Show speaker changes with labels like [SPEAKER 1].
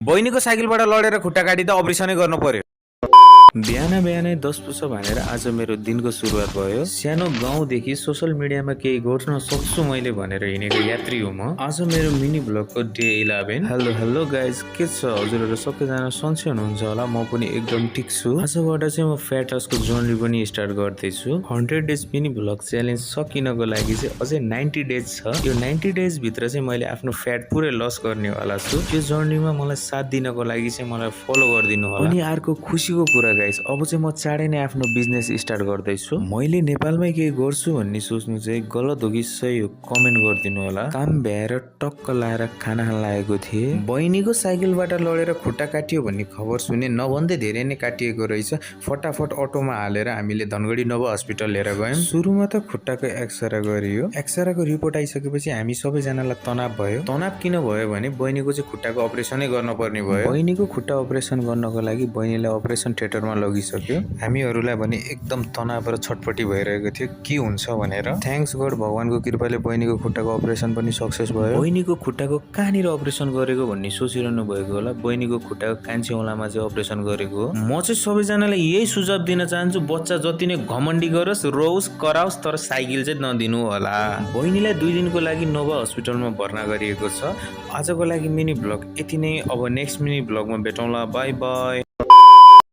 [SPEAKER 1] बहिनीको साइकलबाट लडेर खुट्टा काटिँदा अपरेसनै गर्नु पर्यो। बिहानै 10 पुछ भनेर आज मेरो दिनको सुरुवात भयो। सानो गाउँदेखि सोशल मिडियामा केही गर्न सक्छु मैले भनेर हिँडेको यात्री हो म। आज मेरो मिनी ब्लगको डे 11। हेलो गाइज, के छ हजुरहरु सबैजना सन्चै हुनुहुन्छ होला? म पनि एकदम ठिक छु। आजबाट चाहिँ म फ्याट लसको जर्नी पनि स्टार्ट गर्दैछु। 100 डेज मिनी ब्लग च्यालेन्ज सकिनको लागि चाहिँ अझै 90 डेज छ। यो 90 डेज भित्र चाहिँ मैले आफ्नो फ्याट पुरै लस गर्नेवाला छु। यो जर्नीमा मलाई साथ दिनको लागि चाहिँ मलाई फलो गरिदिनु होला। अनि अर्को खुसीको कुरा गाइस, अब चाहिँ म चाँडै नै आफ्नो बिजनेस स्टार्ट गर्दैछु। मैले नेपालमै केही गर्छु भन्ने सोच्नु चाहिँ गलत हो कि सही हो कमेन्ट गरिदिनु होला। काम भ्याएर टक्क लाएर खाना खान लागेको थिएँ। बहिनीको साइकलबाट लडेर खुट्टा काटियो भन्ने खबर सुने, नभन्दै धेरै नै काटिएको रहेछ। फटाफट अटोमा हालेर हामीले धनगढी नव हस्पिटल लिएर गयौँ। सुरुमा त खुट्टाको एक्सरे गरियो। एक्सरेको रिपोर्ट आइसकेपछि हामी सबैजनालाई तनाव भयो। तनाव किन भयो भने बहिनीको चाहिँ खुट्टाको अपरेसनै गर्न पर्ने भयो। बहिनीको खुट्टा अपरेसन गर्नको लागि बहिनीलाई अपरेसन थिएटरमा लगिसक्यो। हामीहरूलाई भने एकदम तनाव र छटपटी भइरहेको थियो के हुन्छ भनेर। थ्याङ्क्स गड, भगवानको कृपाले बहिनीको खुट्टाको अपरेसन पनि सक्सेस भयो। बहिनीको खुट्टाको कहाँनिर अपरेसन गरेको भन्ने सोचिरहनु भएको होला। बहिनीको खुट्टाको कान्छी औँलामा चाहिँ अपरेसन गरेको हो। म चाहिँ सबैजनालाई यही सुझाव दिन चाहन्छु, बच्चा जति नै घमण्डी गरोस्, रोस्, कराओस्, तर साइकल चाहिँ नदिनु होला। बहिनीलाई 2 दिनको लागि नोभा हस्पिटलमा भर्ना गरिएको छ। आजको लागि मिनी ब्लग यति नै। अब नेक्स्ट मिनी ब्लगमा भेटौँला। Bye by.